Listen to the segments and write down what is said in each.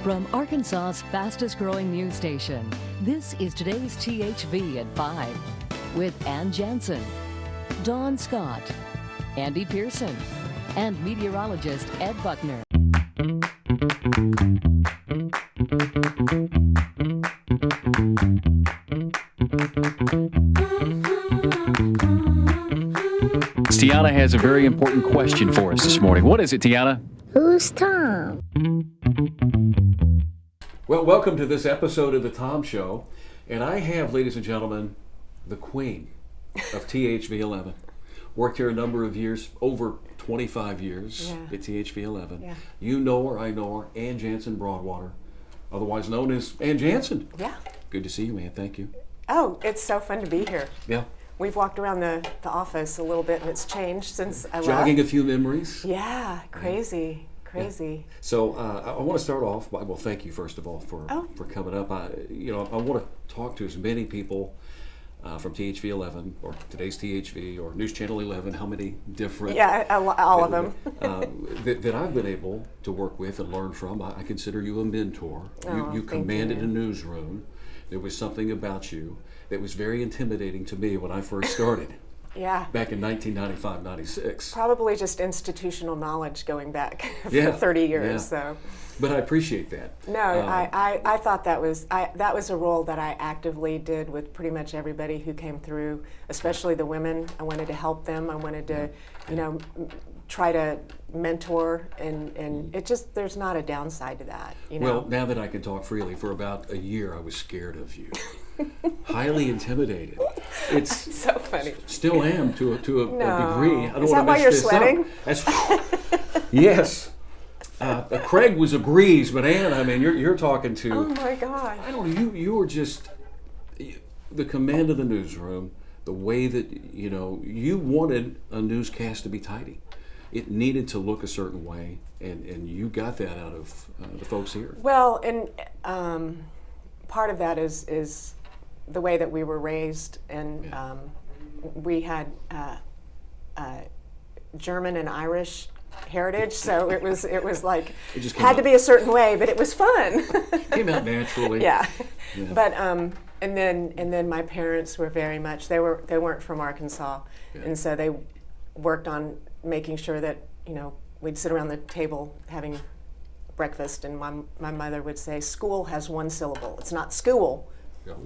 From Arkansas's fastest growing news station, this is today's THV at 5 with Anne Jansen, Dawn Scott, Andy Pearson, and meteorologist Ed Buckner. Tiana has a very important question for us this morning. What is it, Tiana? Who's Tom? Well, welcome to this episode of the Tom Show. And I have, ladies and gentlemen, the queen of THV 11. Worked here a number of years, over 25 years at THV 11. Yeah. You know her, I know her, Anne Jansen Broadwater, otherwise known as Anne Jansen. Yeah. Good to see you, Anne. Thank you. Oh, it's so fun to be here. Yeah. We've walked around the office a little bit, and it's changed since I left. Jogging a few memories. Yeah, crazy. Yeah. So I want to start off by, well, thank you first of all for coming up. I want to talk to as many people from THV 11 or today's THV or News Channel 11. How many different? Yeah, all of them. that I've been able to work with and learn from. I consider you a mentor. You commanded a newsroom. There was something about you that was very intimidating to me when I first started. Yeah. Back in 1995, 96. Probably just institutional knowledge going back for 30 years. Yeah. So. But I appreciate that. No, I thought that was a role that I actively did with pretty much everybody who came through, especially the women. I wanted to help them. I wanted to, try to mentor, and it just, there's not a downside to that. Well, now that I can talk freely, for about a year I was scared of you. Highly intimidated. It's so funny. Still am to a degree. I don't Is that want to why mess you're this sweating? up. That's yes. Craig was a breeze, but Anne, I mean, you're talking to. Oh my God. I don't know. You were just the command of the newsroom. The way that you wanted a newscast to be tidy. It needed to look a certain way, and you got that out of the folks here. Well, and part of that is the way that we were raised, and we had German and Irish heritage, so it was like it just had to be a certain way, but it was fun. Came out naturally. Yeah. But and then my parents were very much they weren't from Arkansas, and so they worked on making sure that we'd sit around the table having breakfast, and my mother would say, "School has one syllable. It's not school,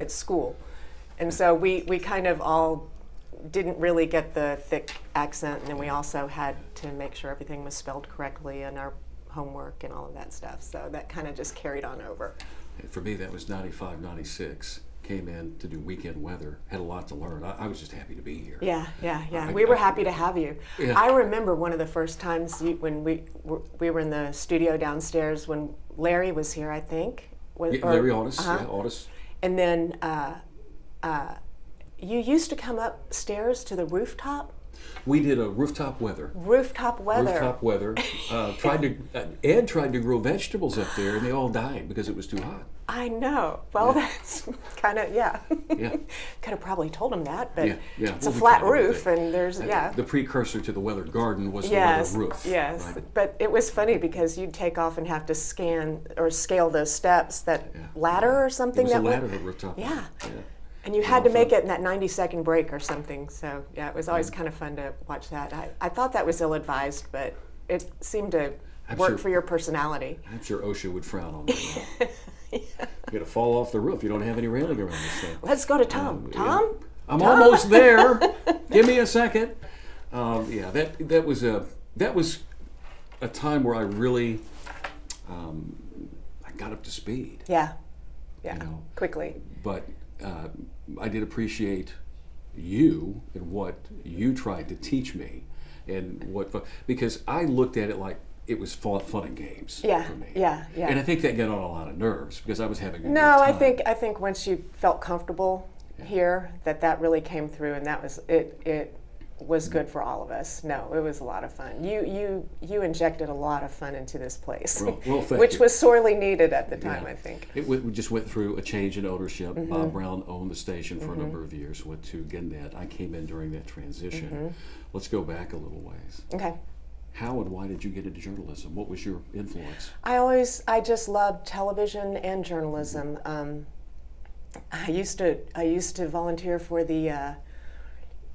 it's school." And so we kind of all didn't really get the thick accent, and then we also had to make sure everything was spelled correctly in our homework and all of that stuff. So that kind of just carried on over. And for me, that was 95, 96. Came in to do weekend weather. Had a lot to learn. I was just happy to be here. Yeah. We were happy to have you. Yeah. I remember one of the first times when we were in the studio downstairs when Larry was here, I think. Larry Otis. Yeah, Otis. And then you used to come upstairs to the rooftop. We did a rooftop weather. Ed tried to grow vegetables up there, and they all died because it was too hot. I know. Well, that's kind of, could have probably told him that, but it's a flat roof, and there's, The precursor to the weather garden was the weather roof. Yes, right? But it was funny because you'd take off and have to scan or scale those steps, that ladder or something. It was a ladder, the rooftop. Yeah. And you had to make it in that 90-second break or something. So, it was always kind of fun to watch that. I thought that was ill-advised, but it seemed to work for your personality. I'm sure OSHA would frown on that. You're going to fall off the roof. You don't have any railing around this thing. Let's go to Tom. Tom? I'm almost there. Give me a second. That was a time where I really I got up to speed. Yeah. Quickly. But I did appreciate you and what you tried to teach me, and because I looked at it like it was fun and games for me. Yeah. And I think that got on a lot of nerves because I was having a good time. I think once you felt comfortable here, that really came through, and that was it. It was good for all of us. No, it was a lot of fun. You injected a lot of fun into this place, which was sorely needed at the time, I think. We just went through a change in ownership. Bob Brown owned the station for a number of years, went to Gannett. I came in during that transition. Let's go back a little ways. Okay. How and why did you get into journalism? What was your influence? I just loved television and journalism. I used to volunteer for the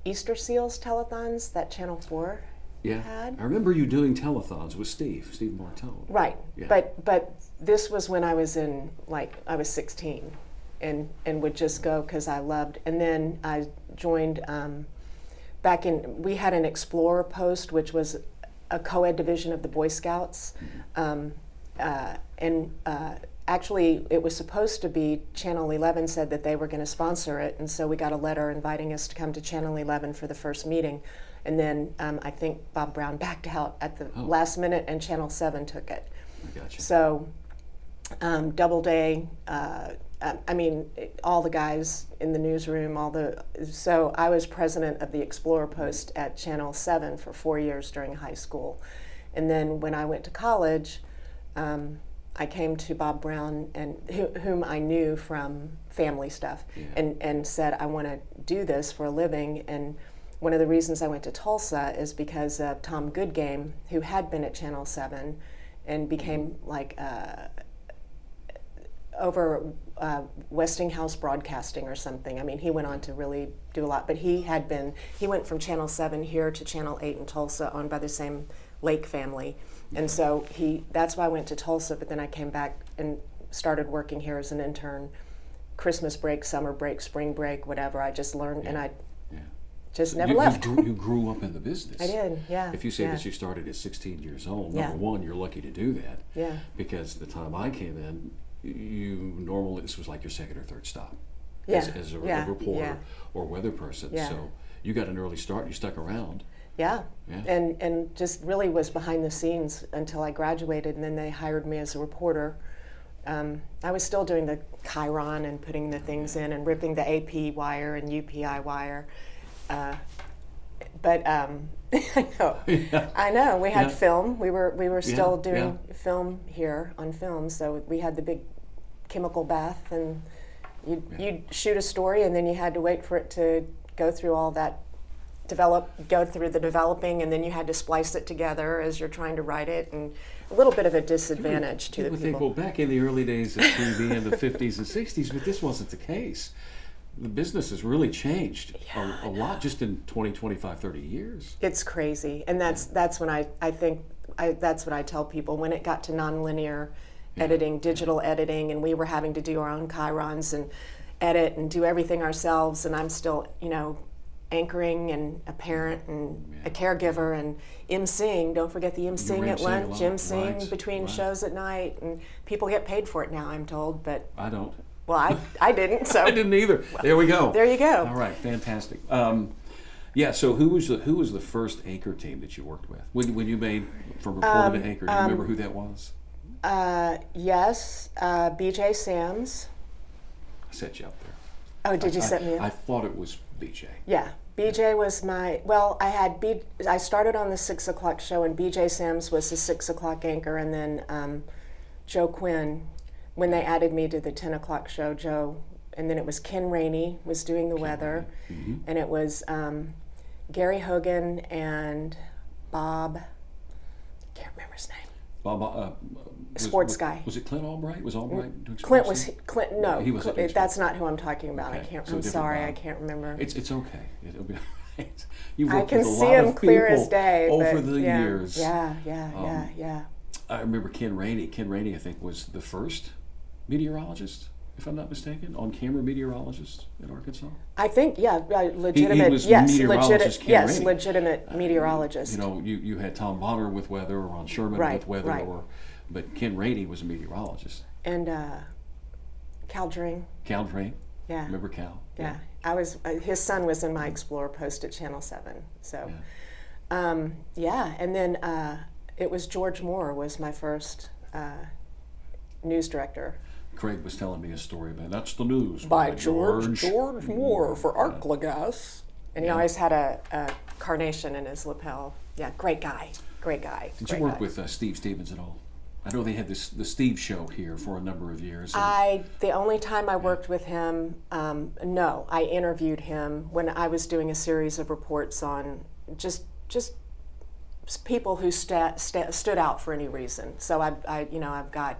Easter Seals telethons that Channel 4 had. I remember you doing telethons with Steve Martone. Right, Yeah. but this was when I was I was 16, and would just go because I loved. And then I joined we had an Explorer post, which was a co-ed division of the Boy Scouts, actually, it was supposed to be Channel 11 said that they were going to sponsor it, and so we got a letter inviting us to come to Channel 11 for the first meeting. And then I think Bob Brown backed out at the last minute, and Channel 7 took it. I gotcha. So, Doubleday, all the guys in the newsroom, so I was president of the Explorer Post at Channel 7 for 4 years during high school. And then when I went to college, I came to Bob Brown, and whom I knew from family stuff, and said, I want to do this for a living. And one of the reasons I went to Tulsa is because of Tom Goodgame, who had been at Channel 7 and became over Westinghouse Broadcasting or something. I mean, he went on to really do a lot, but he went from Channel 7 here to Channel 8 in Tulsa, owned by the same Lake family. And so that's why I went to Tulsa, but then I came back and started working here as an intern. Christmas break, summer break, spring break, whatever. I just learned, and I just never left. You grew up in the business. I did, yeah. If you say that you started at 16 years old, Yeah. number one, you're lucky to do that. Yeah. Because the time I came in, this was like your second or third stop as a reporter or weather person. Yeah. So you got an early start and you stuck around. Yeah. And just really was behind the scenes until I graduated, and then they hired me as a reporter. I was still doing the Chiron and putting the things in and ripping the AP wire and UPI wire. But I know we had film. We were still doing film here on film, so we had the big chemical bath, and you'd shoot a story, and then you had to wait for it to go through all that go through the developing, and then you had to splice it together as you're trying to write it, and a little bit of a disadvantage to the people. Think, well, back in the early days of TV in the 50s and 60s, but this wasn't the case. The business has really changed a lot just in 20, 25, 30 years. It's crazy, and that's when I think that's what I tell people. When it got to nonlinear editing, digital editing, and we were having to do our own chyrons and edit and do everything ourselves, and I'm still, anchoring and a parent and a caregiver and emceeing. Don't forget the emceeing at lunch, emceeing between shows at night, and people get paid for it now, I'm told, but I don't. Well, I didn't. So I didn't either. Well, there we go. There you go. All right, fantastic. So who was the first anchor team that you worked with when you made from reporter to anchor? Do you remember who that was? Yes, BJ Sams. I set you up there. Oh, did you set me up? I thought it was BJ. Yeah, BJ was I started on the 6 o'clock show, and BJ Sams was the 6 o'clock anchor, and then Joe Quinn, when they added me to the 10 o'clock show, and then it was Ken Rainey was doing the weather, and it was Gary Hogan and Bob, I can't remember his name. Bob, sports guy. Was it Clint Albright? Was Albright doing Clint sports? No, he was that's not who I'm talking about. Okay. I'm sorry, Bob. I can't remember. It's okay. It'll be all right. You've I worked can with a see lot him of clear people as day. over the years. Yeah. I remember Ken Rainey. Ken Rainey, I think, was the first meteorologist, if I'm not mistaken, on-camera meteorologist in Arkansas. I think, legitimate. He was meteorologist Ken Rainey. Legitimate meteorologist. You had Tom Bonner with weather, or Ron Sherman with weather, but Ken Rainey was a meteorologist. And Cal Drain. Cal Drain. Yeah. Remember Cal? Yeah. I was. His son was in my Explorer post at Channel 7. So, and then it was George Moore was my first news director. Craig was telling me a story about That's the News by George Moore for Arkansas. And he always had a carnation in his lapel. Yeah, great guy. Did you work with Steve Stevens at all? I know they had the Steve Show here for a number of years. The only time I worked with him, no, I interviewed him when I was doing a series of reports on just people who stood out for any reason. So I've got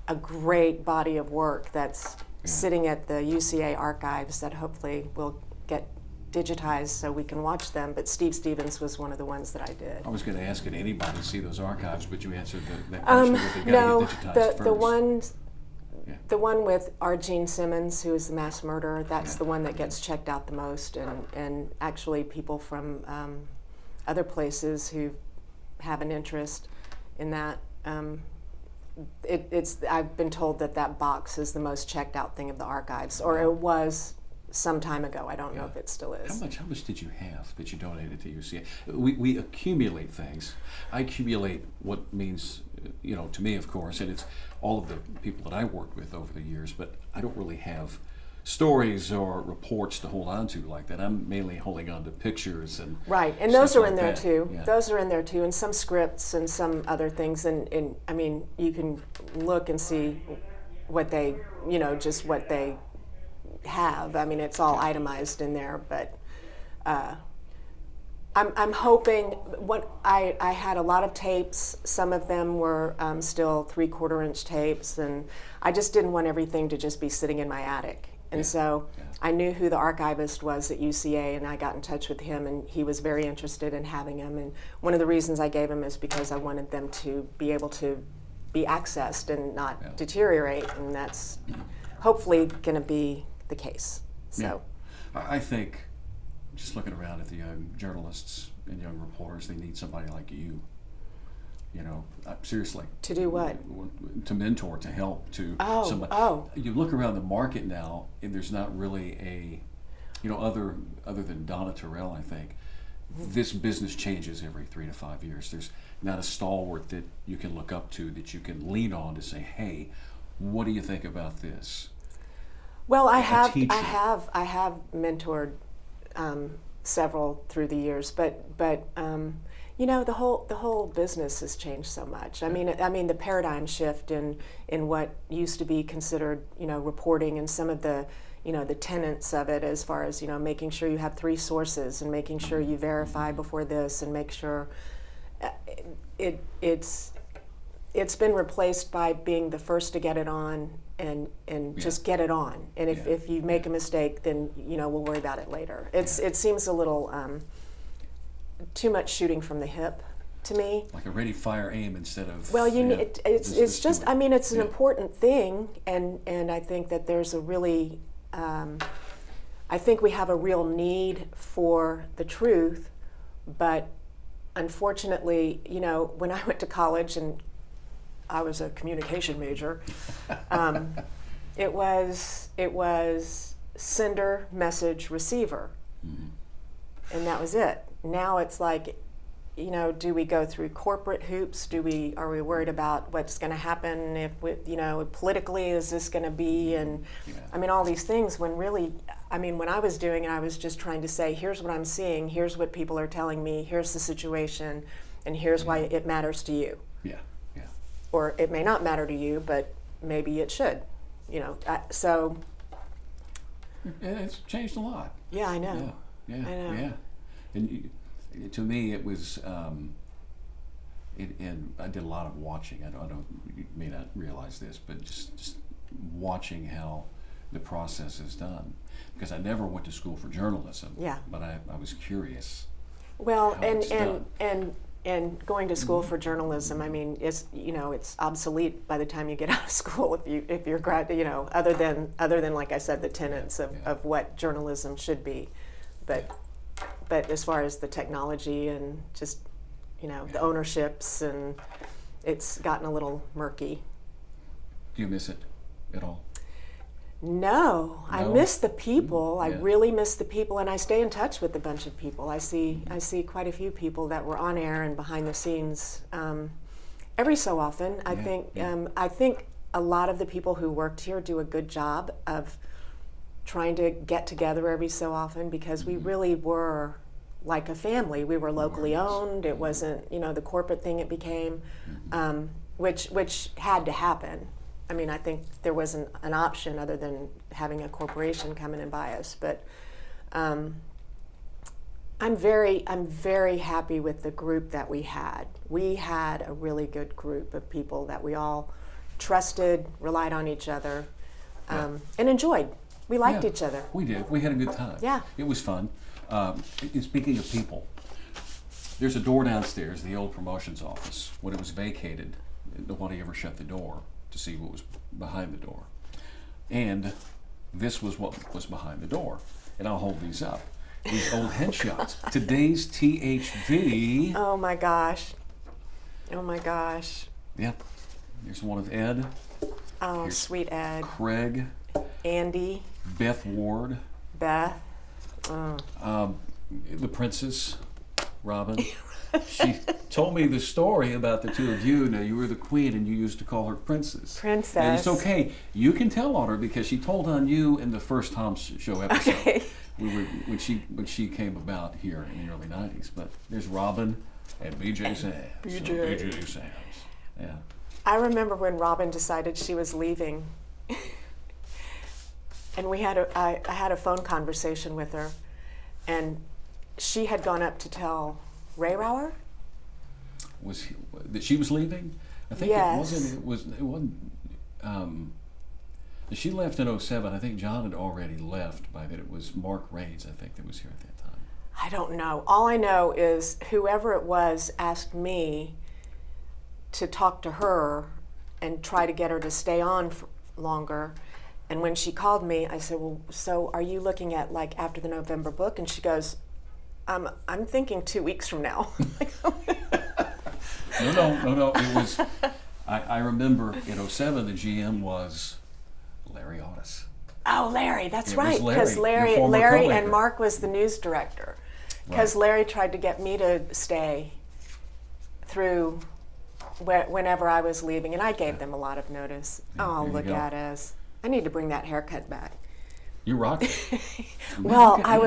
a great body of work that's sitting at the UCA archives that hopefully will get digitized so we can watch them. But Steve Stevens was one of the ones that I did. I was going to ask, could anybody see those archives, but you answered that question that they got to get digitized first. The one with R. Gene Simmons, who is the mass murderer, that's the one that gets checked out the most, and actually people from other places who have an interest in that. I've been told that box is the most checked out thing of the archives, or it was some time ago. I don't know if it still is. How much did you have that you donated to UCA? We accumulate things. I accumulate what means, to me, of course, and it's all of the people that I worked with over the years, but I don't really have stories or reports to hold on to like that. I'm mainly holding on to pictures and right, and those are like in there that. too. Yeah. Those are in there too, and some scripts and some other things. And I mean, you can look and see what they, just what they have. I mean, it's all itemized in there, but I'm hoping. I had a lot of tapes. Some of them were still 3/4 inch tapes, and I just didn't want everything to just be sitting in my attic. And so I knew who the archivist was at UCA, and I got in touch with him, and he was very interested in having them. And one of the reasons I gave him is because I wanted them to be able to be accessed and not deteriorate, and that's hopefully going to be the case. So I think, just looking around at the young journalists and young reporters, they need somebody like you. Seriously. To do what? To mentor, to help, to somebody. You look around the market now, and there's not really a, other than Donna Terrell, I think, this business changes every 3 to 5 years. There's not a stalwart that you can look up to, that you can lean on to say, hey, what do you think about this? Well, I have mentored several through the years, but the whole business has changed so much. I mean the paradigm shift in what used to be considered reporting, and some of the the tenets of it, as far as making sure you have 3 sources and making sure you verify before this, and make sure it's been replaced by being the first to get it on and just get it on. And if you make a mistake, then we'll worry about it later. It seems a little too much shooting from the hip to me. Like a ready, fire, aim instead of. Well, it's just. I mean, it's an important thing, and I think that there's a really. I think we have a real need for the truth, but unfortunately, when I went to college and I was a communication major, it was sender, message, receiver, and that was it. Now it's like, do we go through corporate hoops? Are we worried about what's going to happen if politically is this going to be? And I mean, all these things, when really, when I was doing it, I was just trying to say, here's what I'm seeing, here's what people are telling me, here's the situation, and here's why it matters to you. Or it may not matter to you, but maybe it should, so. And it's changed a lot. Yeah, I know. Yeah. I know. Yeah. And to me, it was, and I did a lot of watching. I don't, you may not realize this, but just watching how the process is done. Because I never went to school for journalism. Yeah. But I was curious. Well, and going to school for journalism, it's obsolete by the time you get out of school if you're other than like I said, the tenets of what journalism should be, but as far as the technology and just the ownerships, and it's gotten a little murky. Do you miss it at all? No, I miss the people. I really miss the people, and I stay in touch with a bunch of people. I see quite a few people that were on air and behind the scenes every so often. I think a lot of the people who worked here do a good job of trying to get together every so often, because we really were like a family. We were locally owned. It wasn't the corporate thing it became, which had to happen. I think there wasn't an option other than having a corporation come in and buy us. But I'm very happy with the group that we had. We had a really good group of people that we all trusted, relied on each other, and enjoyed. We liked each other. We did. We had a good time. Yeah. It was fun. Speaking of people, there's a door downstairs, the old promotions office. When it was vacated, nobody ever shut the door to see what was behind the door. And this was what was behind the door. And I'll hold these up. These old headshots. Today's THV. Oh my gosh. Oh my gosh. Yep. Here's one of Ed. Oh, Here's sweet Ed. Craig. Andy. Beth Ward. Beth. Oh. The princess, Robin. She told me the story about the two of you. Now, you were the queen and you used to call her princess. Princess. And it's okay. You can tell on her because she told on you in the first Tom Show episode. Okay. When she came about here in the early 90s. But there's Robin and BJ Sams. BJ Sams. Yeah. I remember when Robin decided she was leaving. And I had a phone conversation with her, and she had gone up to tell Ray Rauer that she was leaving? I think yes. it wasn't. She left in 07. I think John had already left by then. It was Mark Raids, I think, that was here at that time. I don't know. All I know is whoever it was asked me to talk to her and try to get her to stay on longer. And when she called me, I said, well, so are you looking at like after the November book? And she goes, I'm thinking 2 weeks from now. No. It was, I remember in 07, the GM was Larry Otis. Oh, Larry, that's right. Because Larry and Mark was the news director. Because Larry tried to get me to stay through whenever I was leaving, and I gave them a lot of notice. Yeah, look at us. I need to bring that haircut back. You rocked it. Well, I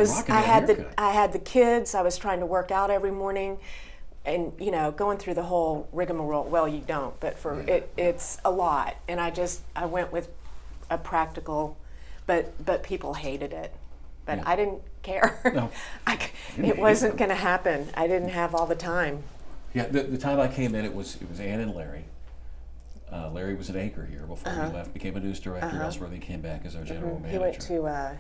had the kids. I was trying to work out every morning, and going through the whole rigmarole. Well, you don't, but it's a lot. And I went with a practical, but people hated it. But I didn't care. No. It wasn't going to happen. I didn't have all the time. Yeah, the time I came in, it was Anne and Larry. Larry was an anchor here before he left, became a news director elsewhere, then came back as our general manager. He went to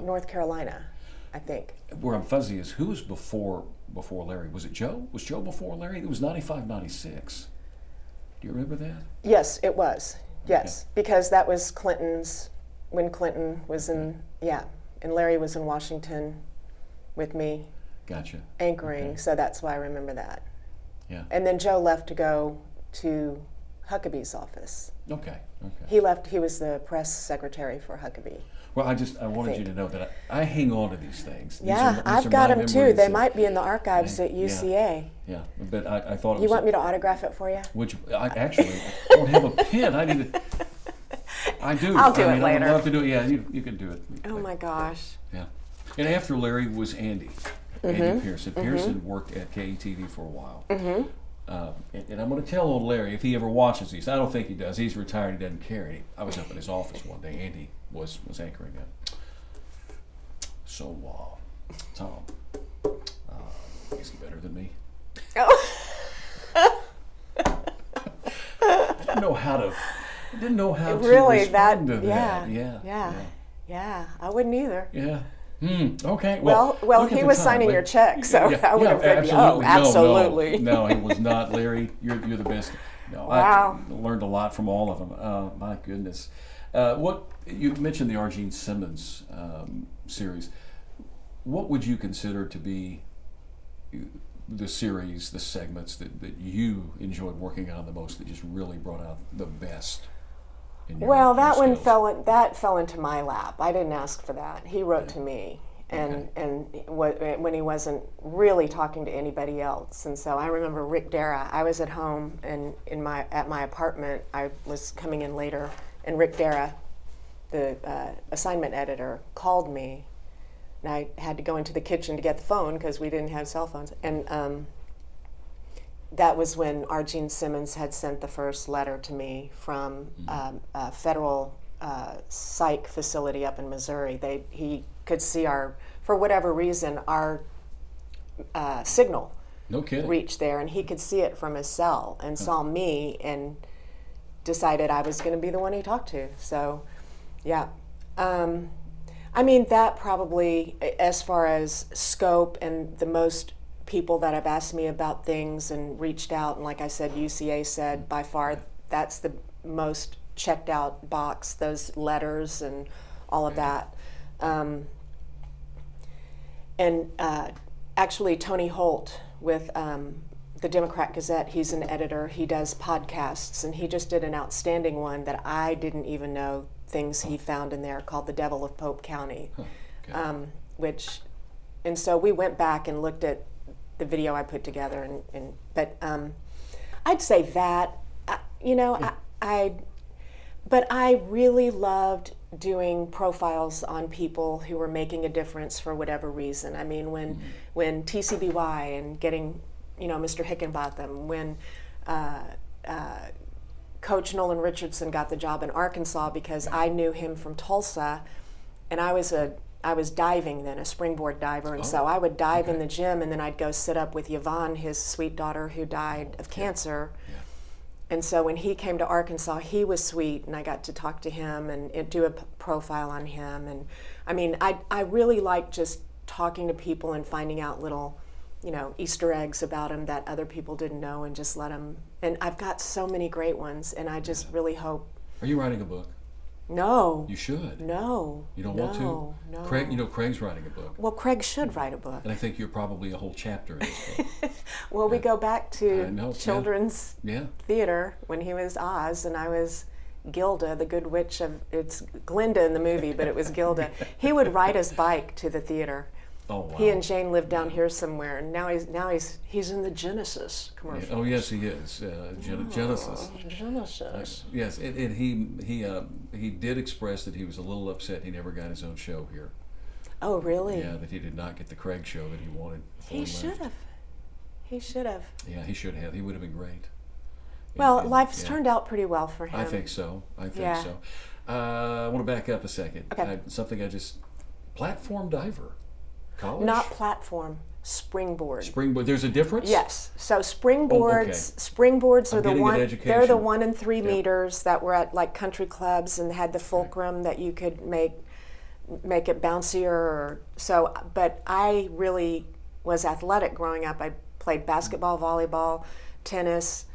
North Carolina, I think. Where I'm fuzzy is who was before Larry? Was it Joe? Was Joe before Larry? It was 95, 96. Do you remember that? Yes, it was. Yes, because that was when Clinton was in, and Larry was in Washington with me. Gotcha. Anchoring, okay. So that's why I remember that. Yeah. And then Joe left to go to Huckabee's office. Okay. He left. He was the press secretary for Huckabee. Well, I wanted you to know that I hang on to these things. I've got them too. They might be in the archives at UCA. Yeah, but I thought it was. You want me to autograph it for you? Which I actually don't have a pen. I need to. I do. I'll do it later. I would love to do it. Yeah, you can do it. Oh my gosh. Yeah, and after Larry was Andy Pearson. Pearson worked at KETV for a while. Mm-hmm. And I'm going to tell old Larry if he ever watches these. I don't think he does. He's retired. He doesn't care. I was up in his office one day. Andy was anchoring it. So, Tom, is he better than me? Oh. I didn't know how to really, respond to that. Yeah. I wouldn't either. Yeah. Okay. Well, he was signing your check, so I would have said, absolutely. No, he was not. Larry, you're the best. No, wow. I learned a lot from all of them. My goodness. What you mentioned the Argene Simmons series. What would you consider to be the series, the segments that you enjoyed working on the most, that just really brought out the best? Well, that one fell into my lap. I didn't ask for that. He wrote to me, and when he wasn't really talking to anybody else. And so I remember Rick Dara. I was at home and at my apartment. I was coming in later, and Rick Dara, the assignment editor, called me, and I had to go into the kitchen to get the phone because we didn't have cell phones. And that was when Argene Simmons had sent the first letter to me from a federal psych facility up in Missouri. He could see for whatever reason, our signal No kidding. reached there, and he could see it from his cell and saw me and decided I was going to be the one he talked to. So, yeah. I mean, that probably, as far as scope and the most people that have asked me about things and reached out, and like I said, UCA said by far that's the most checked out box, those letters and all of that. Actually, Tony Holt with the Democrat Gazette, he's an editor, he does podcasts, and he just did an outstanding one that I didn't even know things he found in there, called The Devil of Pope County. And so we went back and looked at the video I put together, but I'd say that, but I really loved doing profiles on people who were making a difference for whatever reason. I mean, when TCBY and getting, Mr. Hickenbotham, when Coach Nolan Richardson got the job in Arkansas because I knew him from Tulsa, and I was diving then, a springboard diver, and so I would dive in the gym, and then I'd go sit up with Yvonne, his sweet daughter who died of cancer. And so when he came to Arkansas, he was sweet, and I got to talk to him and do a profile on him. And I mean, I really like just talking to people and finding out little, Easter eggs about him that other people didn't know, and just let them. And I've got so many great ones, and I just really hope. Are you writing a book? No. You should. No. You don't want to? No. Craig, Craig's writing a book. Well, Craig should write a book. And I think you're probably a whole chapter in this book. Well, we go back to children's theater when he was Oz, and I was Gilda, the good witch of, it's Glinda in the movie, but it was Gilda. He would ride his bike to the theater. Oh, wow. He and Jane lived down here somewhere, and now he's in the Genesis commercial. Oh yes, he is. Genesis. Genesis. Yes, and he did express that he was a little upset he never got his own show here. Oh really? Yeah, that he did not get the Craig show that he wanted. He should have. He should have. Yeah, he should have. He would have been great. Well, life's turned out pretty well for him. I think so. I want to back up a second. Okay. Platform diver. College? Not platform, springboard. Springboard. There's a difference? Yes. So springboards are the one. They're the 1 and 3 meters that were at like country clubs and had the fulcrum that you could make it bouncier. But I really was athletic growing up. I played basketball, volleyball, tennis.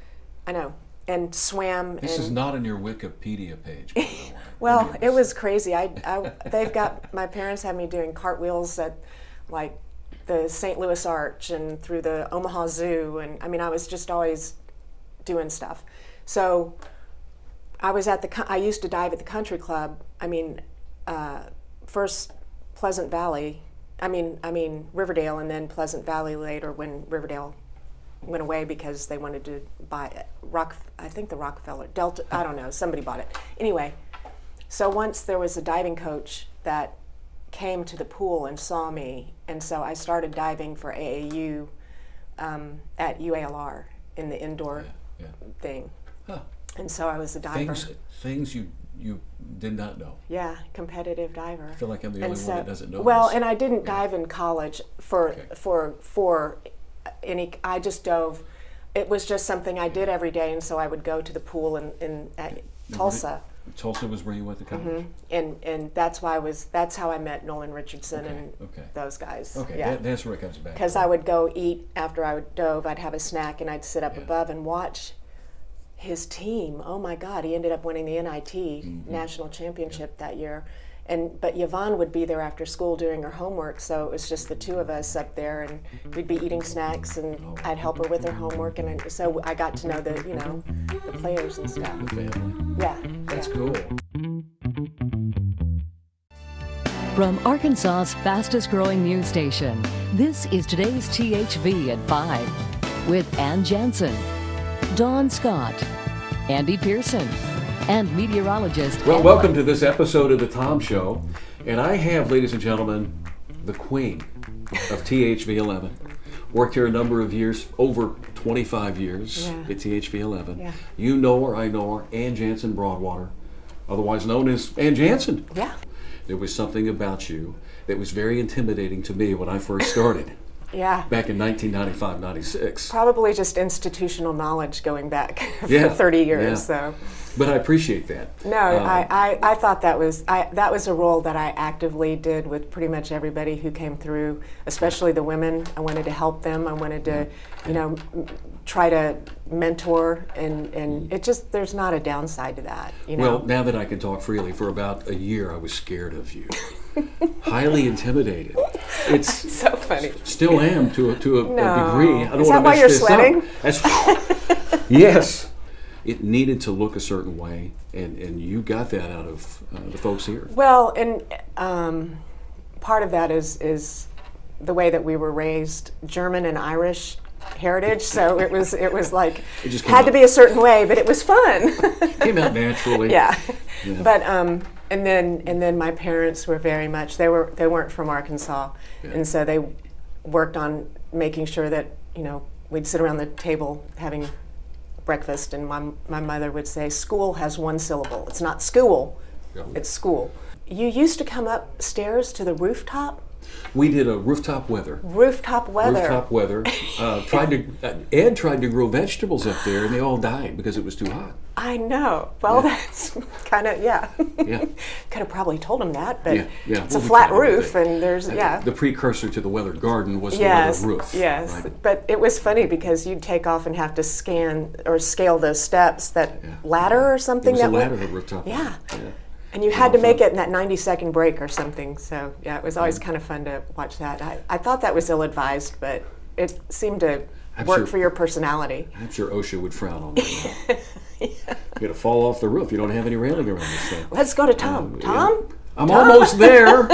I know, and swam. This is not on your Wikipedia page, by the way. Well, it was crazy. My parents had me doing cartwheels at like the St. Louis Arch and through the Omaha Zoo, and I mean, I was just always doing stuff. So I used to dive at the country club. I mean, first Pleasant Valley, I mean Riverdale, and then Pleasant Valley later when Riverdale went away because they wanted to buy it. I think the Rockefeller, Delta, I don't know, somebody bought it. Anyway, so once there was a diving coach that came to the pool and saw me, and so I started diving for AAU at UALR in the indoor thing. Huh. And so I was a diver. Things you did not know. Yeah, competitive diver. I feel like I'm the only one that doesn't know Well, this. and I didn't dive in college for any. I just dove. It was just something I did every day, and so I would go to the pool at Tulsa. Tulsa was where you went to college? Mm-hmm. And that's how I met Nolan Richardson and those guys. Okay, yeah. That's where it comes back. Because I would go eat after I would dove, I'd have a snack, and I'd sit up above and watch his team. Oh my God, he ended up winning the NIT national championship that year. But Yvonne would be there after school doing her homework, so it was just the two of us up there, and we'd be eating snacks, and I'd help her with her homework, and so I got to know the players and stuff. The family. Yeah. That's cool. From Arkansas's fastest growing news station, this is today's THV at 5 with Anne Jansen, Dawn Scott, Andy Pearson, and meteorologist. Well, welcome to this episode of the Tom Show. And I have, ladies and gentlemen, the queen of THV 11. Worked here a number of years, over 25 years at THV 11. Yeah. You know her, I know her, Anne Jansen Broadwater, otherwise known as Anne Jansen. Yeah. There was something about you that was very intimidating to me when I first started. Yeah. back in 1995, 96. Probably just institutional knowledge going back Yeah, for 30 years. yeah. So. But I appreciate that. No, I thought that was a role that I actively did with pretty much everybody who came through, especially the women. I wanted to help them. I wanted to, try to mentor, and it just, there's not a downside to that. Well, now that I can talk freely, for about a year I was scared of you. Highly intimidated. It's so funny. Still am to a degree. I don't Is want to that why mess you're this sweating? Up. That's, yes. It needed to look a certain way, and you got that out of the folks here. Well, and part of that is the way that we were raised, German and Irish heritage. So it was like It just had to be a certain way, but it was fun. came out naturally. Yeah. Yeah. But and then my parents were very much, they weren't from Arkansas, Yeah. and so they worked on making sure that we'd sit around the table having breakfast, and my mother would say, "School has one syllable. It's not school, it's school." You used to come upstairs to the rooftop. We did a rooftop weather. Rooftop weather. Rooftop weather. Ed tried to grow vegetables up there, and they all died because it was too hot. I know. Well, Yeah. that's kind of, yeah. Yeah. Could have probably told him that, but Yeah, yeah. it's Well, a we flat tried roof, everything. and there's, yeah. The precursor to the weather garden was Yes, the weather roof. yes. Right? But it was funny because you'd take off and have to scan or scale those steps, that Yeah. ladder or It something. was a that went- ladder, the rooftop. Yeah. Yeah. And you had to make it in that 90-second break or something. So, yeah, it was always kind of fun to watch that. I thought that was ill-advised, but it seemed to I'm work sure- for your personality. I'm sure OSHA would frown on that. You're going to fall off the roof. You don't have any railing around this thing. Let's go to Tom. Tom? I'm almost there.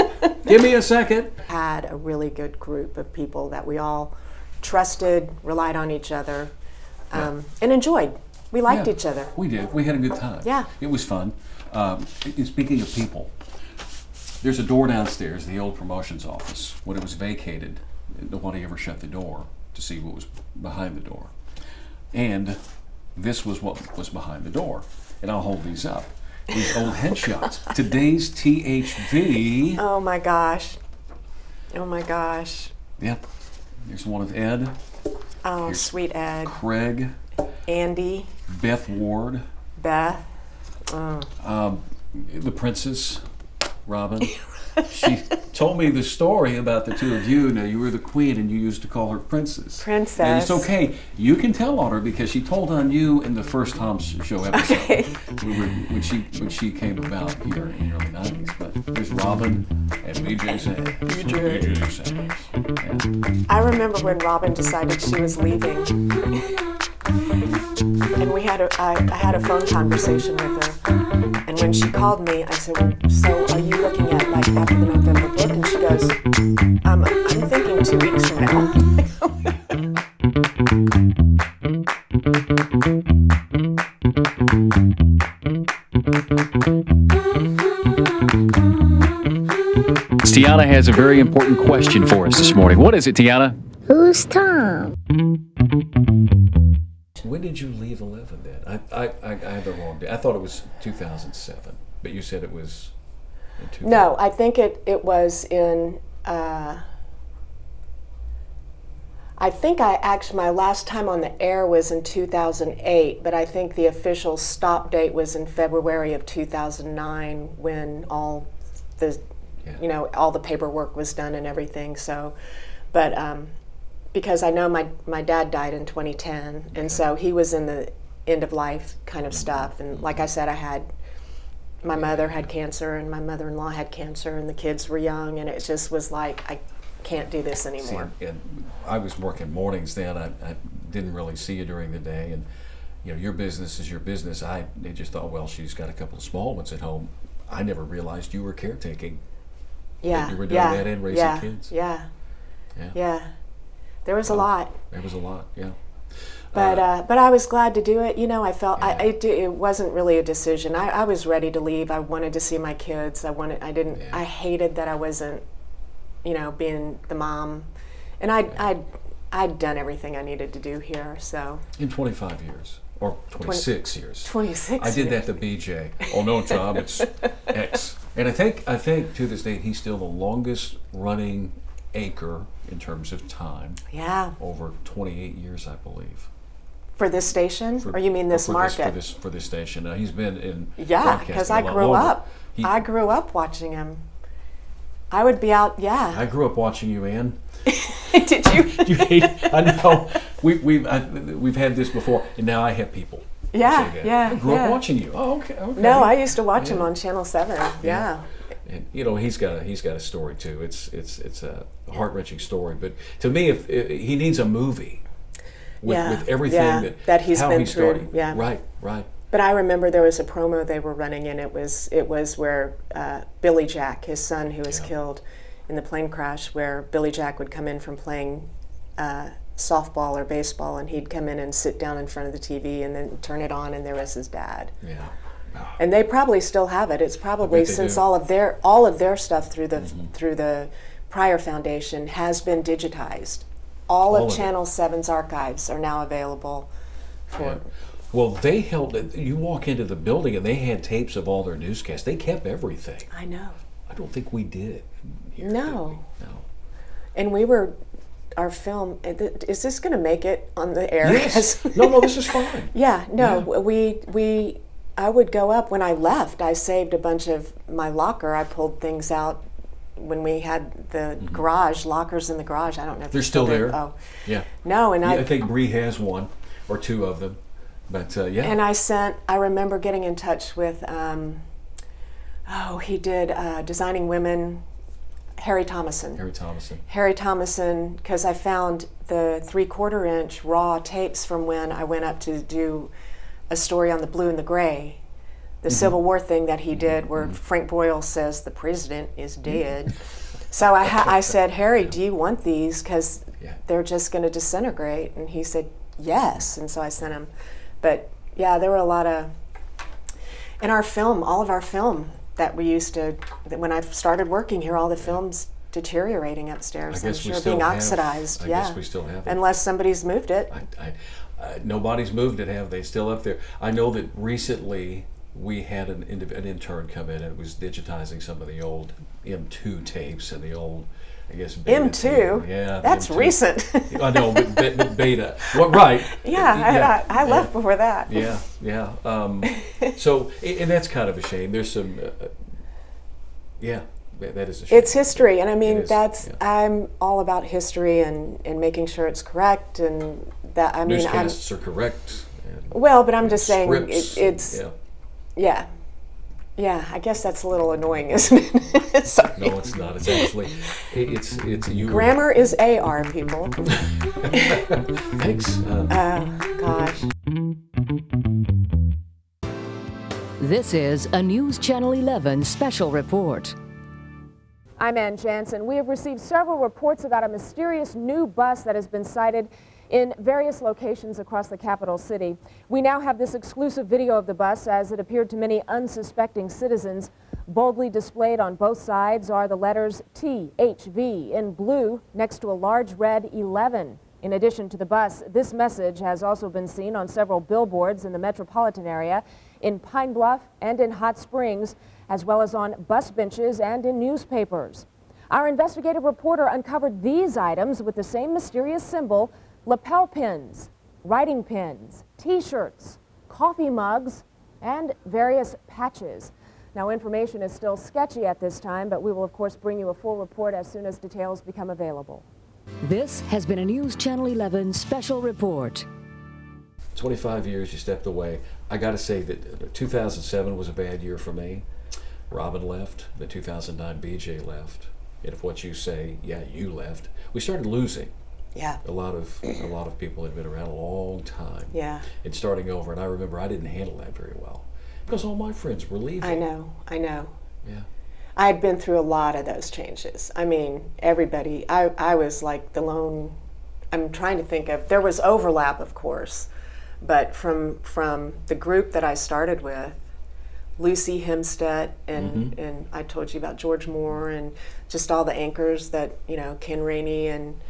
Give me a second. Had a really good group of people that we all trusted, relied on each other, and enjoyed. We liked Yeah, each other. We did. We had a good time. Yeah. It was fun. Speaking of people, there's a door downstairs, the old promotions office. When it was vacated, nobody ever shut the door to see what was behind the door. And this was what was behind the door. And I'll hold these up. These old headshots. Today's THV. Oh my gosh. Oh my gosh. Yep. Here's one of Ed, Oh, Here's sweet Ed. Craig, Andy, Beth Ward, Beth. the princess, Robin. She told me the story about the two of you. Now, you were the queen and you used to call her princess. Princess. And it's okay. You can tell on her because she told on you in the first Tom Show episode. Okay. When she came about here in the early 90s. But there's Robin and BJ Sanders. BJ Sanders. Yeah. I remember when Robin decided she was leaving. And I had a phone conversation with her. And when she called me, I said, "Well, so are you looking at like after the November book?" And she goes, I'm thinking 2 weeks from now. Tiana has a very important question for us this morning. What is it, Tiana? Who's Tom? When did you leave 11 then? I had the wrong day. I thought it was 2007, but you said it was in 2000. No, I think it was in, I think my last time on the air was in 2008, but I think the official stop date was in February of 2009 when all the, all the paperwork was done and everything. So, but because I know my dad died in 2010, and so he was in the end of life kind of stuff. And like I said, my mother had cancer, and my mother-in-law had cancer, and the kids were young, and it just was like, I can't do this anymore. See, and I was working mornings then. I didn't really see you during the day, and your business is your business. They just thought, well, she's got a couple of small ones at home. I never realized you were caretaking. Yeah, You were doing that and raising kids. Yeah. There was a lot. There was a lot, yeah. But I was glad to do it. I felt it wasn't really a decision. I was ready to leave. I wanted to see my kids. I hated that I wasn't, being the mom, and I'd done everything I needed to do here. So In 25 years. Or 26 years. 26 I did years. that to BJ. Oh no, Tom, it's X. And I think to this day he's still the longest running anchor in terms of time. Yeah. Over 28 years, I believe. For this station, or you mean this market? For this station. Now, he's been in because I grew up. I grew up watching him. I would be out. Yeah. I grew up watching you, Anne. Did you? You hate? I know. We've had this before, and now I have people. Yeah, say that. yeah. I grew up watching you. Oh, okay. No, I used to watch him on Channel 7. Yeah. And he's got a story too. It's a heart-wrenching story. But to me, if he needs a movie with everything that he's how been he through. started. Yeah. Right. But I remember there was a promo they were running, and it was where Billy Jack, his son, who was killed in the plane crash, where Billy Jack would come in from playing softball or baseball, and he'd come in and sit down in front of the TV and then turn it on, and there was his dad. Yeah. Oh. And they probably still have it. It's probably since all of their stuff through the Pryor Foundation has been digitized. All of Channel 7's archives are now available for. Yeah. Well, they held it. You walk into the building and they had tapes of all their newscasts. They kept everything. I know. I don't think we did here. No. No. And our film, is this going to make it on the air? Yes. No, this is fine. Yeah, no, yeah. I would go up. When I left, I saved a bunch of my locker. I pulled things out when we had the garage, lockers in the garage. I don't know if they're still there. Oh. Yeah. No, and I think Bree has one or two of them. But yeah. And I remember getting in touch with, he did Designing Women, Harry Thomason, because I found the 3/4 inch raw tapes from when I went up to do a story on the blue and the gray, the Civil War thing that he did, where Frank Boyle says the president is dead. So I said, Harry, do you want these? Because they're just going to disintegrate. And he said, yes. And so I sent him. But yeah, there were a lot of, in our film, all of our film that we used to, when I started working here, all the film's deteriorating upstairs. I'm sure being oxidized. I guess we still have it. Unless somebody's moved it. Nobody's moved it, have they? Still up there. I know that recently we had an intern come in and was digitizing some of the old M2 tapes and the old, I guess, beta M2? tape. Yeah. That's M2. recent. I know, but beta. Well, right. Yeah, I left before that. Yeah. So, and that's kind of a shame. There's some, that is a shame. It's history, and I mean, I'm all about history and making sure it's correct, and that, I mean, newscasts are correct. Well, but I'm just saying, it's, yeah, I guess that's a little annoying, isn't it? Sorry. No, it's not. It's actually, it's you. Grammar is AR, people. Thanks. Gosh. This is a News Channel 11 special report. I'm Anne Jansen. We have received several reports about a mysterious new bus that has been sighted in various locations across the capital city. We now have this exclusive video of the bus as it appeared to many unsuspecting citizens. Boldly displayed on both sides are the letters THV in blue next to a large red 11. In addition to the bus, this message has also been seen on several billboards in the metropolitan area, in Pine Bluff and in Hot Springs, as well as on bus benches and in newspapers. Our investigative reporter uncovered these items with the same mysterious symbol: lapel pins, writing pens, T-shirts, coffee mugs, and various patches. Now, information is still sketchy at this time, but we will, of course, bring you a full report as soon as details become available. This has been a News Channel 11 special report. 25 years you stepped away. I got to say that 2007 was a bad year for me. Robin left. The 2009 BJ left. And if what you say, you left. We started losing. Yeah. A lot of people had been around a long time. Yeah. And starting over. And I remember I didn't handle that very well because all my friends were leaving. I know. Yeah. I had been through a lot of those changes. I mean, everybody, I was like the lone, I'm trying to think of, there was overlap, of course, but from the group that I started with, Lucy Hempstead, and I told you about George Moore, and just all the anchors that, Ken Rainey and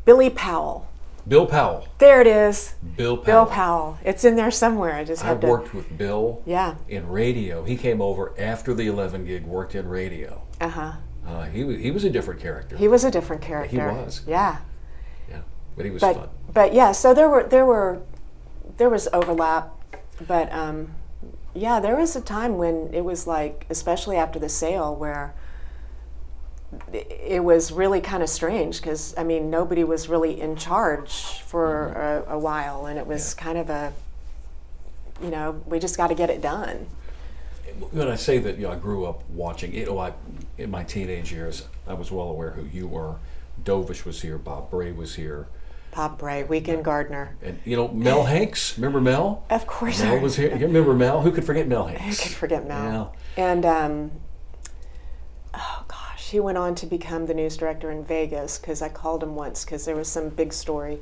Billy Powell. Bill Powell. There it is. Bill Powell. Bill Powell. It's in there somewhere. I worked with Bill in radio. He came over after the 11 gig, worked in radio. Uh-huh. He was a different character. He was a different character. He was. Yeah. Yeah, but he was fun. But yeah, so there was overlap, but yeah, there was a time when it was like, especially after the sale, where it was really kind of strange because I mean nobody was really in charge for a while, and it was kind of a, you know, we just got to get it done. When I say that, you know, I grew up watching, you know, in my teenage years, I was well aware who you were. Dovish was here, Bob Bray was here. Bob Bray, Weekend Gardener. And, you know, Mel Hanks, remember Mel? Of course. Mel was here. You remember Mel? Who could forget Mel Hanks? Who could forget Mel? Yeah. And, oh gosh, he went on to become the news director in Vegas because I called him once because there was some big story.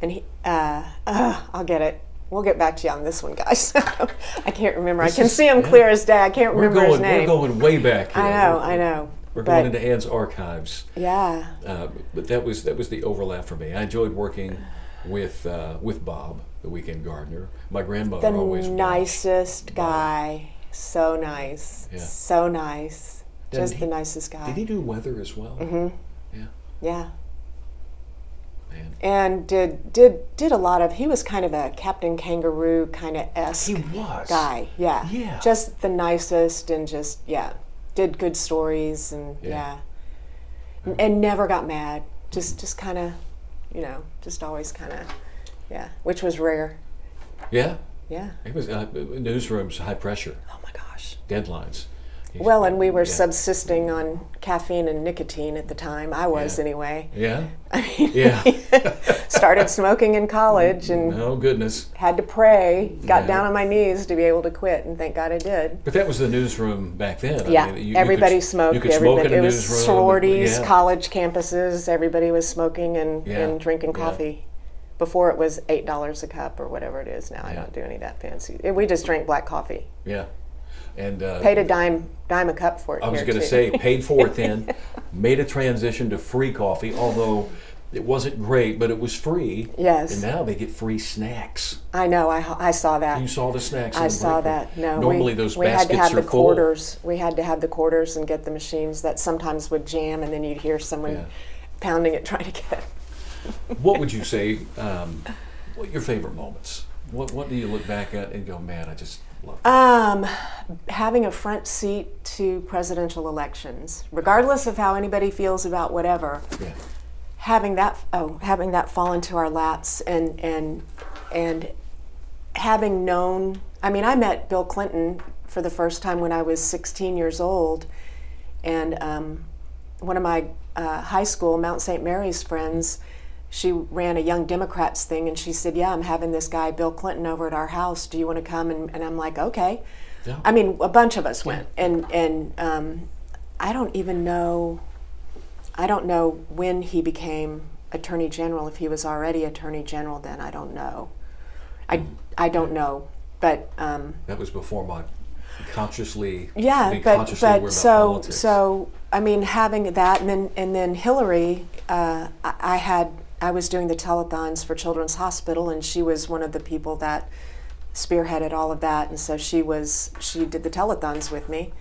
And he, I'll get it. We'll get back to you on this one, guys. I can't remember. I can see him clear as day. I can't remember his name. We're going way back here. I know. We're going into Anne's archives. Yeah. But that was the overlap for me. I enjoyed working with Bob, the Weekend Gardener. My grandmother always the nicest guy. So nice. Yeah. So nice. Just the nicest guy. Did he do weather as well? Mm-hmm. Yeah. Yeah. Man. And did a lot of. He was kind of a Captain Kangaroo kind of esque guy. Yeah. Yeah. Just the nicest and just did good stories and and never got mad. Just kind of, you know, just always kind of which was rare. Yeah. Yeah. It was newsrooms, high pressure. Oh my gosh. Deadlines. Well, and we were subsisting on caffeine and nicotine at the time. I was anyway. Yeah. I mean, started smoking in college and oh goodness, had to pray. Got down on my knees to be able to quit, and thank God I did. But that was the newsroom back then. Yeah, I mean, everybody smoked. You could smoke in a it was newsroom. Sororities, college campuses. Everybody was smoking and drinking coffee. Before it was $8 a cup or whatever it is now. I don't do any of that fancy. We just drank black coffee. Yeah. And paid a dime a cup for it. I was going to say, paid for it then, made a transition to free coffee, although it wasn't great, but it was free. Yes. And now they get free snacks. I know. I saw that. You saw the snacks. I saw that. No. Normally those we baskets had to have are the full. quarters. We had to have the quarters and get the machines that sometimes would jam, and then you'd hear someone pounding it trying to get. What would you say? What are your favorite moments? What do you look back at and go, man, I just love it? Having a front seat to presidential elections, regardless of how anybody feels about whatever. Yeah. Having that fall into our laps and having known. I mean, I met Bill Clinton for the first time when I was 16 years old, and one of my high school Mount St. Mary's friends. She ran a Young Democrats thing, and she said, I'm having this guy, Bill Clinton, over at our house. Do you want to come? And I'm like, okay. Yeah. I mean, a bunch of us went. And I don't even know, when he became Attorney General, if he was already Attorney General then, I don't know. I don't know. But that was before my consciously but so I mean, having that, and then Hillary, I was doing the telethons for Children's Hospital, and she was one of the people that spearheaded all of that, and so she did the telethons with me.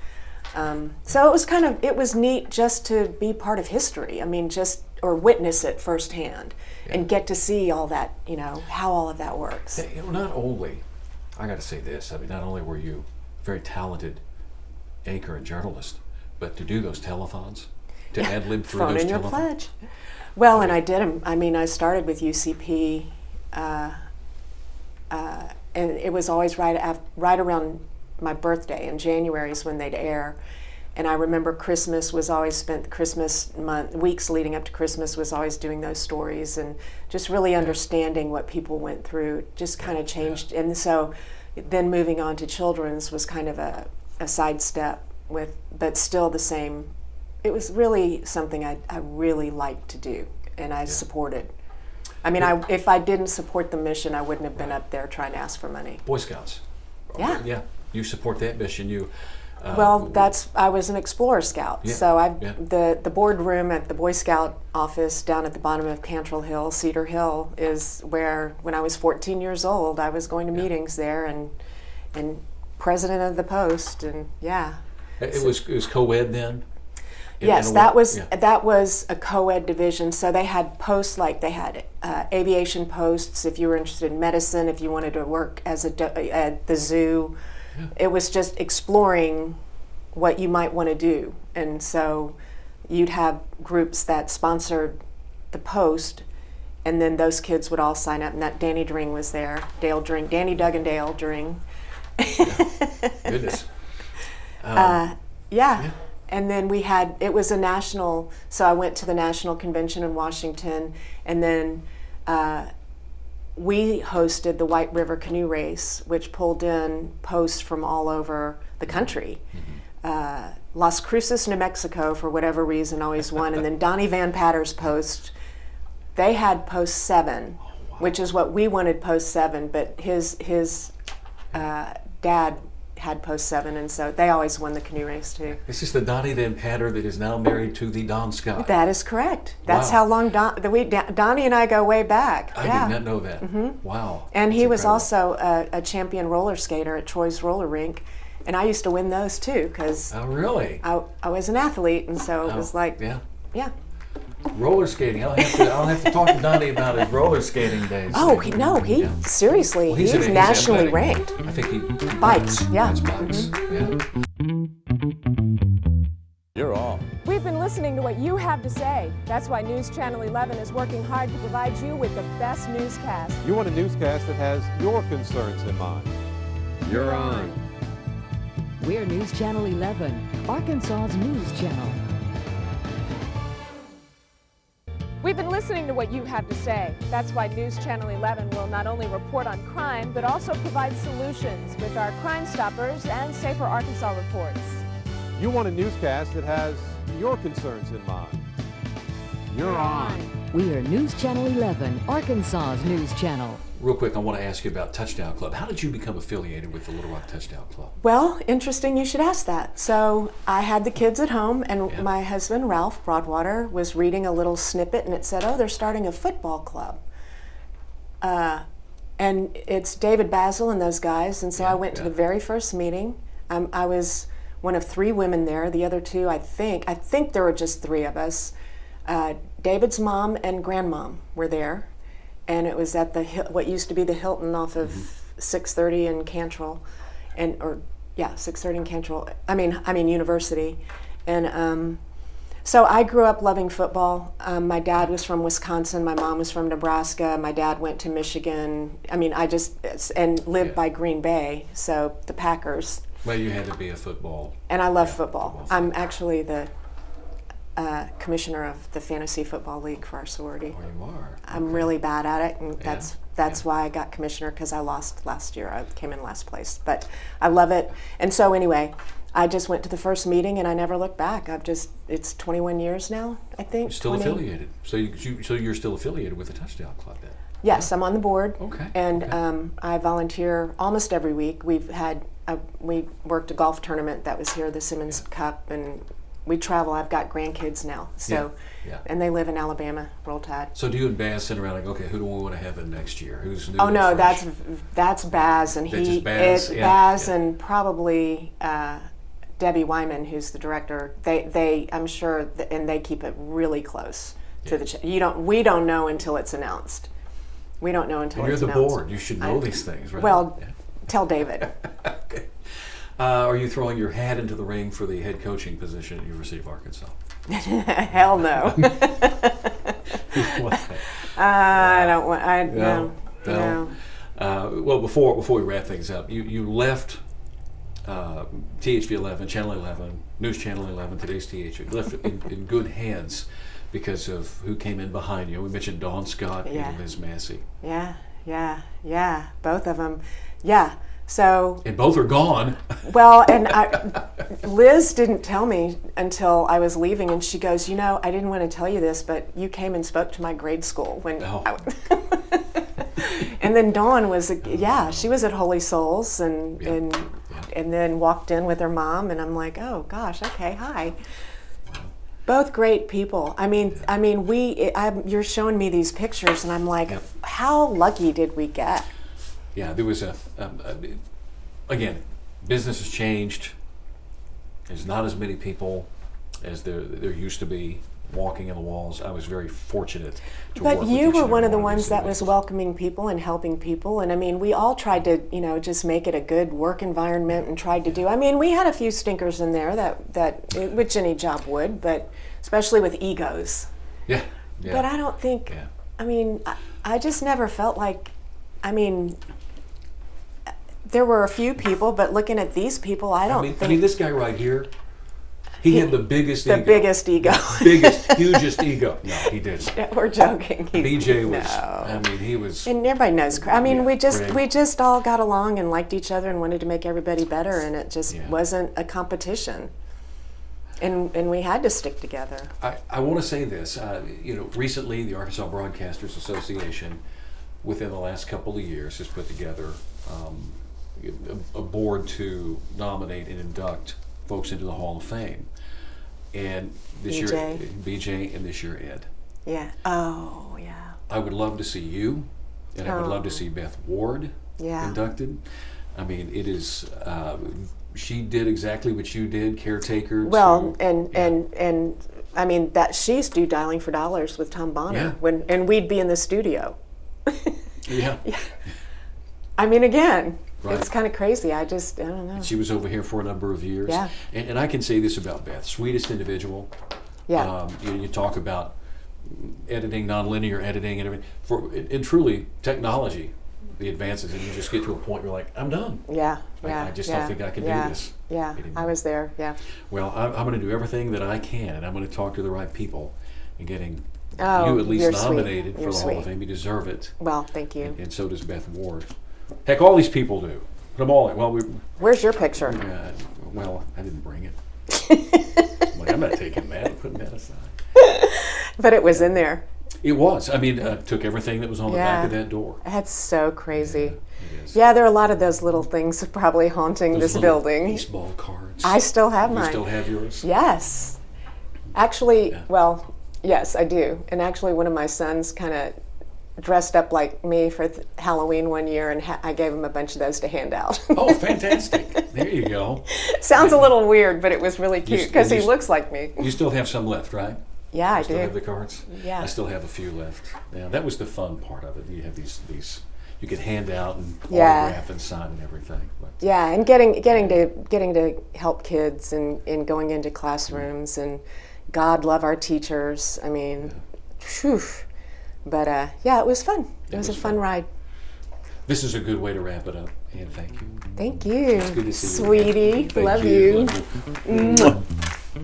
So it was neat just to be part of history. I mean, or witness it firsthand and get to see all that, you know, how all of that works. You know, not only, I got to say this, I mean, not only were you a very talented anchor and journalist, but to do those telethons, to ad-lib through phone those in your telethons. pledge. Well, and I did them. I mean, I started with UCP, and it was always right around my birthday in January is when they'd air. And I remember Christmas was always spent, Christmas month, weeks leading up to Christmas was always doing those stories and just really understanding what people went through, just kind of changed. Yeah. And so then moving on to children's was kind of a sidestep but still the same. It was really something I really liked to do, and I supported. I mean, if I didn't support the mission, I wouldn't have been up there trying to ask for money. Boy Scouts. Yeah. Yeah. You support that mission. I was an Explorer Scout, so the boardroom at the Boy Scout office down at the bottom of Cantrell Hill, Cedar Hill, is where, when I was 14 years old, I was going to meetings there and president of the post, and It was co-ed then? Yes, that was a co-ed division. So they had posts, like they had aviation posts if you were interested in medicine, if you wanted to work as at the zoo. Yeah. It was just exploring what you might want to do. And so you'd have groups that sponsored the post, and then those kids would all sign up. And that Danny Dring was there, Dale Dring, Danny, Doug, and Dale Dring. Yeah. Goodness. Yeah. And then it was a national, so I went to the national convention in Washington, and then we hosted the White River Canoe Race, which pulled in posts from all over the country. Mm-hmm. Las Cruces, New Mexico, for whatever reason, always won. And then Donnie Van Patter's post, they had post 7, which is what we wanted, post 7, but his dad had post 7, and so they always won the canoe race too. This is the Donnie Van Patter that is now married to the Don Scott. That is correct. That's how long Donnie and I go way back. I did not know that. Mm-hmm. Wow. And he was also a champion roller skater at Troy's roller rink, and I used to win those too because oh really? I was an athlete, and so it was like yeah. Roller skating. I'll have to talk to Donnie about his roller skating days. Oh seriously, he's nationally ranked. I think he bikes. Yeah. Bikes. Mm-hmm. Yeah. You're on. We've been listening to what you have to say. That's why News Channel 11 is working hard to provide you with the best newscast. You want a newscast that has your concerns in mind. You're on. We're News Channel 11, Arkansas's news channel. We've been listening to what you have to say. That's why News Channel 11 will not only report on crime, but also provide solutions with our Crime Stoppers and Safer Arkansas reports. You want a newscast that has your concerns in mind. You're on. We are News Channel 11, Arkansas's news channel. Real quick, I want to ask you about Touchdown Club. How did you become affiliated with the Little Rock Touchdown Club? Well, interesting you should ask that. So I had the kids at home, and my husband, Ralph Broadwater, was reading a little snippet, and it said, oh, they're starting a football club. And it's David Basil and those guys, and so I went to the very first meeting. I was one of 3 women there. The other 2, I think there were just 3 of us. David's mom and grandmom were there. And it was at what used to be the Hilton off of 630 in Cantrell, 630 in Cantrell. I mean University, and so I grew up loving football. My dad was from Wisconsin. My mom was from Nebraska. My dad went to Michigan. I mean, and lived by Green Bay, so the Packers. Well, you had to be a football. And I love football. I'm actually the commissioner of the Fantasy Football League for our sorority. Oh, you are? I'm really bad at it, and that's why I got commissioner, because I lost last year. I came in last place, but I love it. And so anyway, I just went to the first meeting, and I never looked back. It's 21 years now, I think. You're still affiliated. So you're still affiliated with the Touchdown Club then? Yes, I'm on the board. Okay. And I volunteer almost every week. We worked a golf tournament that was here, the Simmons Cup, and we travel. I've got grandkids now, so and they live in Alabama. Roll Tide. So do you and Baz sit around like, okay, who do we want to have in next year? Who's new? Oh no, fresh? that's Baz, and Baz and probably Debbie Wyman, who's the director. I'm sure, and they keep it really close to the. We don't know until it's announced. We don't know until it's announced. You're the board. You should know these things, right? Well, tell David. Okay. Are you throwing your hat into the ring for the head coaching position at University of Arkansas? Hell no. I don't want. No. Well, before we wrap things up, you left THV 11, Channel 11, News Channel 11, today's THV. You left it in good hands because of who came in behind you. We mentioned Dawn Scott and Liz Massey. Yeah. Both of them. Yeah. So. And both are gone. Well, and Liz didn't tell me until I was leaving, and she goes, I didn't want to tell you this, but you came and spoke to my grade school when. And then Dawn was, she was at Holy Souls, and then walked in with her mom, and I'm like, oh gosh, okay, hi. Both great people. You're showing me these pictures, and I'm like, how lucky did we get? Yeah, there was again, business has changed. There's not as many people as there used to be, walking in the walls. I was very fortunate to work But with you each were and one every of the these ones that was individuals. welcoming people and helping people. And I mean, we all tried to, just make it a good work environment and tried to do. I mean, we had a few stinkers in there which any job would, but especially with egos. Yeah. But I don't think, Yeah. I mean, I just never felt like, I mean, there were a few people, but looking at these people, I don't think. I mean, this guy right here, he had the biggest ego. The biggest ego. Biggest, hugest ego. No, he didn't. We're joking. BJ was, No. I mean, he was. And everybody knows. I mean, Yeah, we just all got along and liked each other and wanted to make everybody better, and it just Yeah. wasn't a competition. And we had to stick together. I want to say this. Recently, the Arkansas Broadcasters Association, within the last couple of years, has put together a board to nominate and induct folks into the Hall of Fame. And this year, BJ, and this year, Ed. Yeah. Oh, yeah. I would love to see you, and I would love to see Beth Ward inducted. I mean, it is. She did exactly what you did, caretaker. Well, and I mean that she's do Dialing for Dollars with Tom Bonner and we'd be in the studio. Yeah. I mean, again, Right. it's kind of crazy. I don't know. She was over here for a number of years. Yeah. And I can say this about Beth: sweetest individual. Yeah. You talk about editing, nonlinear editing, and everything. And truly, technology, the advances, and you just get to a point where you're like, I'm done. Yeah. I just don't think I can do this. Yeah. anymore. I was there. Yeah. Well, I'm going to do everything that I can, and I'm going to talk to the right people, and getting Oh, you at least you're sweet. nominated for You're the Hall of sweet. Fame. You deserve it, Well, thank you. and so does Beth Ward. Heck, all these people do. Put them all in. Well, Where's your picture? I didn't bring it. I'm not taking that. I'm putting that aside. But it was in there. It was. I mean, took everything that was on the back of that door. That's so crazy. It is. Yeah, there are a lot of those little things probably haunting Those this little building. baseball cards. I still have You mine. still have yours? Yes. Actually, Yeah. well, yes, I do. And actually, one of my sons kind of dressed up like me for Halloween one year, and I gave him a bunch of those to hand out. Oh, fantastic. There you go. Sounds a little weird, but it was really cute You- because he you- looks like me. You still have some left, right? Yeah, I You still have do. the cards? Yeah. I still have a few left. Yeah, that was the fun part of it. You have these you could hand out and Yeah. autograph and sign and everything. But Yeah, and getting to help kids and going into classrooms, and God love our teachers. I mean, phew. But yeah, it was fun. It was a fun ride. this is a good way to wrap it up. And thank you. Thank you, Good to see you. sweetie. Thank Love you. Love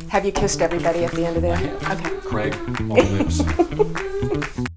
Have you kissed everybody at the end of there? you. Okay. Craig, on the lips.